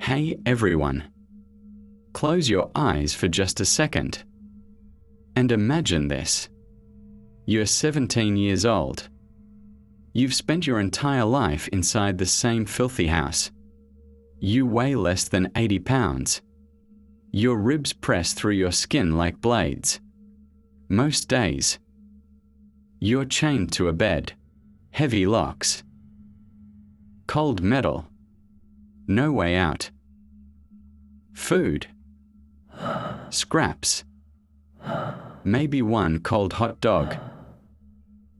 Hey everyone. Close your eyes for just a second. And imagine this. You're 17 years old. You've spent your entire life inside the same filthy house. You weigh less than 80 pounds. Your ribs press through your skin like blades. Most days, you're chained to a bed, heavy locks, cold metal, no way out. Food, scraps, maybe one cold hot dog.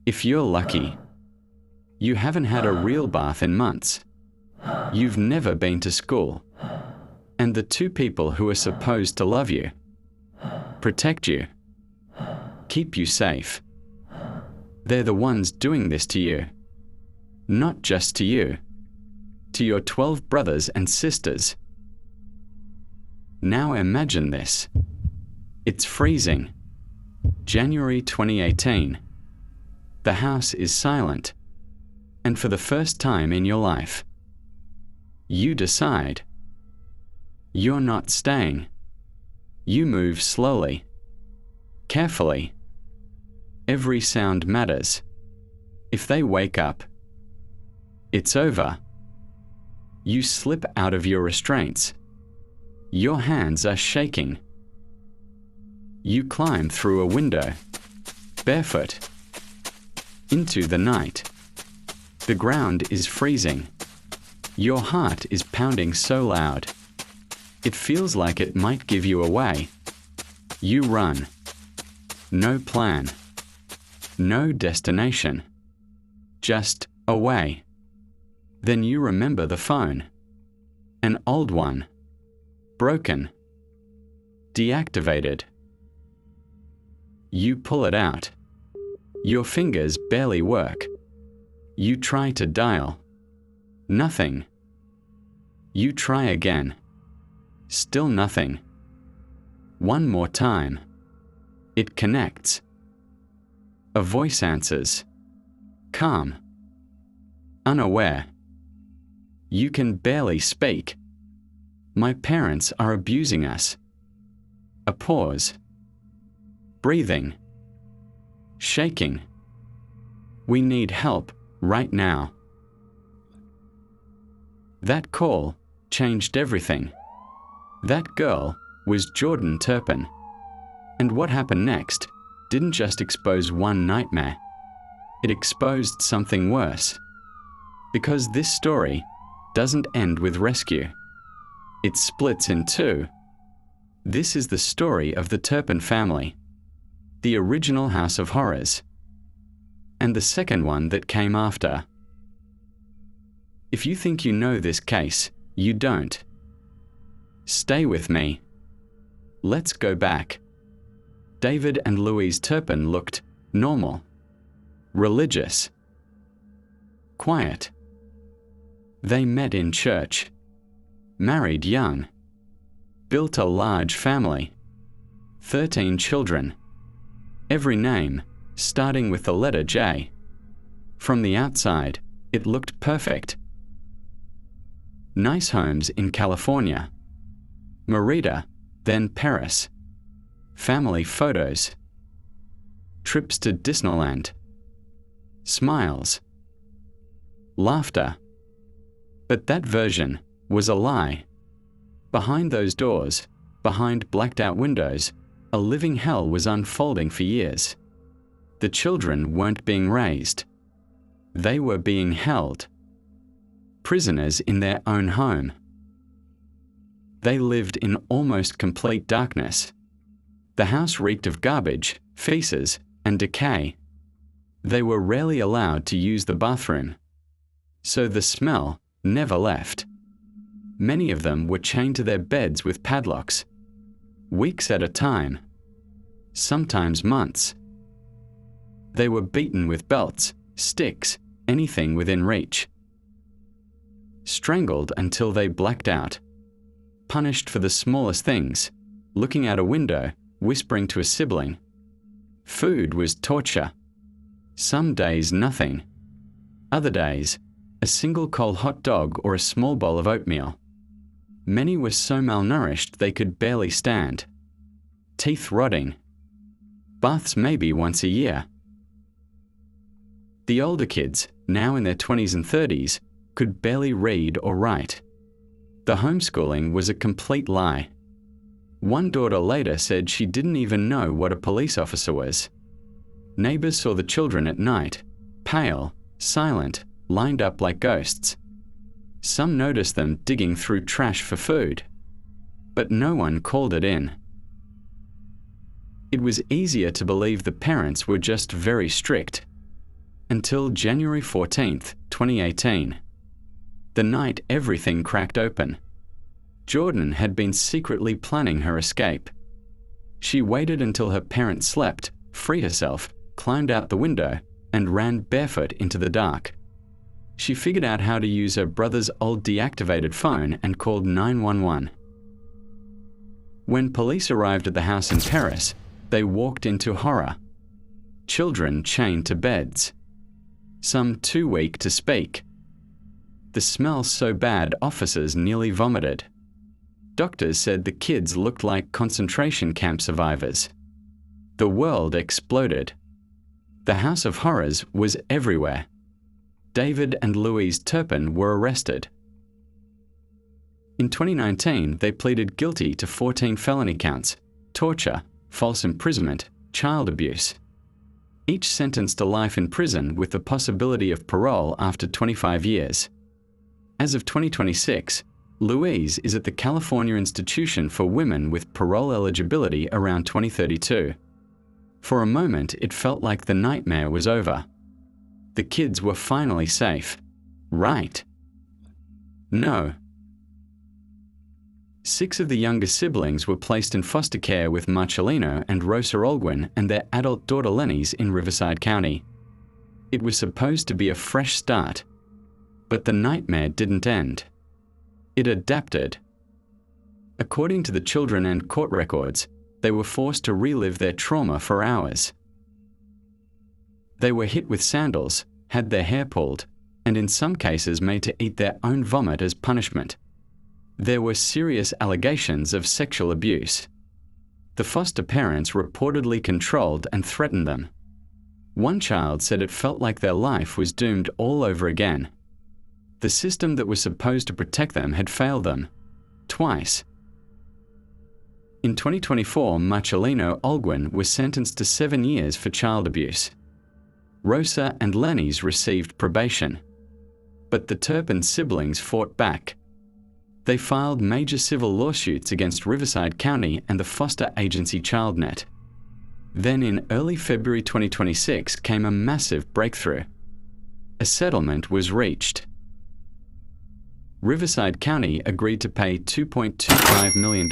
If you're lucky, you haven't had a real bath in months. You've never been to school. And the two people who are supposed to love you, protect you, keep you safe, they're the ones doing this to you. Not just to you, to your 12 brothers and sisters. Now imagine this. It's freezing. January 2018. The house is silent. And for the first time in your life, you decide you're not staying. You move slowly, carefully. Every sound matters. If they wake up, it's over. You slip out of your restraints. Your hands are shaking. You climb through a window, barefoot, into the night. The ground is freezing. Your heart is pounding so loud. It feels like it might give you away. You run. No plan. No destination. Just away. Then you remember the phone. An old one. Broken. Deactivated. You pull it out. Your fingers barely work. You try to dial. Nothing. You try again. Still nothing. One more time. It connects. A voice answers. Calm. Unaware. You can barely speak. My parents are abusing us. A pause. Breathing. Shaking. We need help right now. That call changed everything. That girl was Jordan Turpin. And what happened next didn't just expose one nightmare. It exposed something worse. Because this story doesn't end with rescue. It splits in two. This is the story of the Turpin family, the original House of Horrors, and the second one that came after. If you think you know this case, you don't. Stay with me. Let's go back. David and Louise Turpin looked normal, religious, quiet. They met in church, married young, built a large family, 13 children, every name starting with the letter J. From the outside, it looked perfect. Nice homes in California, Merida, then Paris, family photos, trips to Disneyland, smiles, laughter. But that version was a lie. Behind those doors, behind blacked-out windows, a living hell was unfolding for years. The children weren't being raised. They were being held, prisoners in their own home. They lived in almost complete darkness. The house reeked of garbage, feces, and decay. They were rarely allowed to use the bathroom, so the smell never left. Many of them were chained to their beds with padlocks, weeks at a time, sometimes months. They were beaten with belts, sticks, anything within reach. Strangled until they blacked out. Punished for the smallest things, looking out a window, whispering to a sibling. Food was torture. Some days nothing. Other days, a single cold hot dog or a small bowl of oatmeal. Many were so malnourished they could barely stand. Teeth rotting. Baths maybe once a year. The older kids, now in their 20s and 30s, could barely read or write. The homeschooling was a complete lie. One daughter later said she didn't even know what a police officer was. Neighbors saw the children at night, pale, silent, lined up like ghosts. Some noticed them digging through trash for food, but no one called it in. It was easier to believe the parents were just very strict. Until January 14th, 2018. The night everything cracked open. Jordan had been secretly planning her escape. She waited until her parents slept, freed herself, climbed out the window, and ran barefoot into the dark. She figured out how to use her brother's old deactivated phone and called 911. When police arrived at the house in Paris, they walked into horror. Children chained to beds. Some too weak to speak. The smell so bad officers nearly vomited. Doctors said the kids looked like concentration camp survivors. The world exploded. The House of Horrors was everywhere. David and Louise Turpin were arrested. In 2019, they pleaded guilty to 14 felony counts, torture, false imprisonment, child abuse. Each sentenced to life in prison with the possibility of parole after 25 years. As of 2026, Louise is at the California Institution for Women with parole eligibility around 2032. For a moment, it felt like the nightmare was over. The kids were finally safe. Right? No. 6 of the younger siblings were placed in foster care with Marcelino and Rosa Olguin and their adult daughter Lenny's in Riverside County. It was supposed to be a fresh start, but the nightmare didn't end. It adapted. According to the children and court records, they were forced to relive their trauma for hours. They were hit with sandals, had their hair pulled, and in some cases made to eat their own vomit as punishment. There were serious allegations of sexual abuse. The foster parents reportedly controlled and threatened them. One child said it felt like their life was doomed all over again. The system that was supposed to protect them had failed them. Twice. In 2024, Marcelino Olguin was sentenced to 7 years for child abuse. Rosa and Lenny's received probation. But the Turpin siblings fought back. They filed major civil lawsuits against Riverside County and the foster agency ChildNet. Then in early February 2026 came a massive breakthrough. A settlement was reached. Riverside County agreed to pay $2.25 million.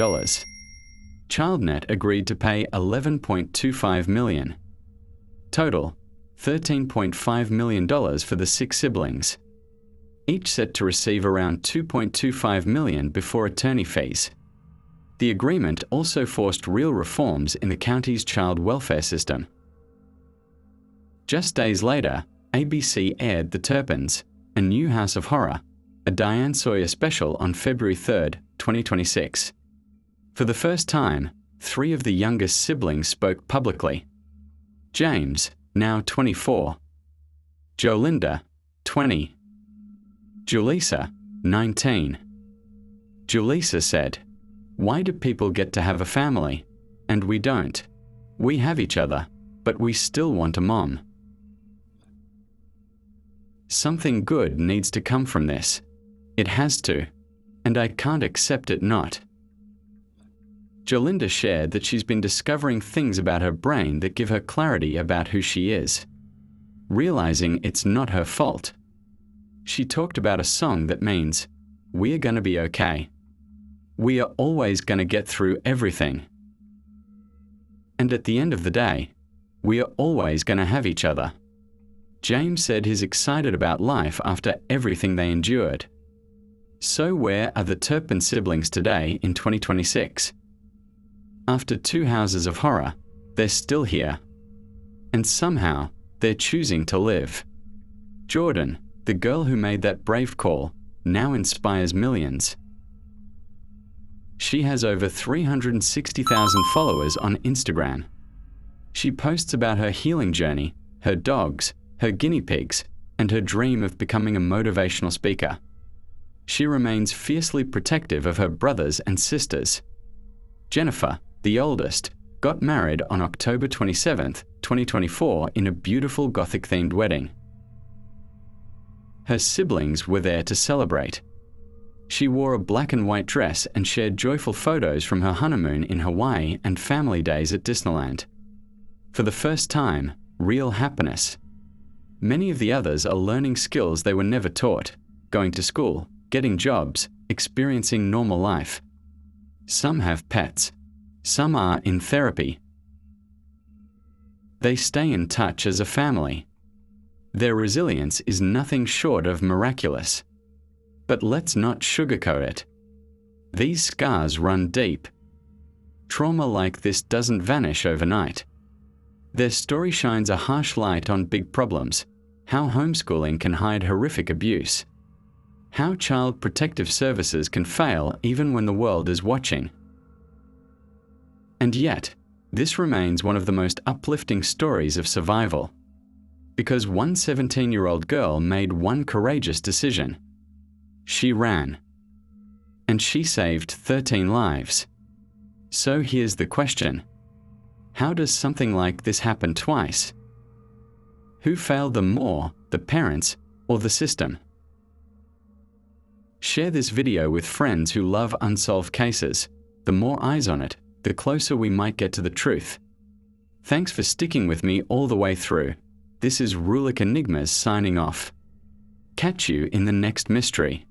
ChildNet agreed to pay $11.25 million. Total, $13.5 million for the 6 siblings. Each set to receive around $2.25 million before attorney fees. The agreement also forced real reforms in the county's child welfare system. Just days later, ABC aired The Turpins, a new house of horror, a Diane Sawyer special on February 3, 2026. For the first time, 3 of the youngest siblings spoke publicly. James, now 24. Jolinda, 20. Julissa, 19. Julissa said, "Why do people get to have a family, and we don't? We have each other, but we still want a mom." Something good needs to come from this. It has to, and I can't accept it not. Jolinda shared that she's been discovering things about her brain that give her clarity about who she is, realizing it's not her fault. She talked about a song that means, "We are going to be okay. We are always going to get through everything. And at the end of the day, we are always going to have each other." James said he's excited about life after everything they endured. So where are the Turpin siblings today in 2026? After 2 houses of horror, they're still here. And somehow, they're choosing to live. Jordan, the girl who made that brave call, now inspires millions. She has over 360,000 followers on Instagram. She posts about her healing journey, her dogs, her guinea pigs, and her dream of becoming a motivational speaker. She remains fiercely protective of her brothers and sisters. Jennifer, the oldest, got married on October 27, 2024 in a beautiful Gothic-themed wedding. Her siblings were there to celebrate. She wore a black and white dress and shared joyful photos from her honeymoon in Hawaii and family days at Disneyland. For the first time, real happiness. Many of the others are learning skills they were never taught, going to school, getting jobs, experiencing normal life. Some have pets. Some are in therapy. They stay in touch as a family. Their resilience is nothing short of miraculous. But let's not sugarcoat it. These scars run deep. Trauma like this doesn't vanish overnight. Their story shines a harsh light on big problems, how homeschooling can hide horrific abuse, how child protective services can fail even when the world is watching. And yet, this remains one of the most uplifting stories of survival. Because one 17-year-old girl made one courageous decision. She ran. And she saved 13 lives. So here's the question. How does something like this happen twice? Who failed them more, the parents or the system? Share this video with friends who love unsolved cases. The more eyes on it, the closer we might get to the truth. Thanks for sticking with me all the way through. This is Rulik Enigmas signing off. Catch you in the next mystery.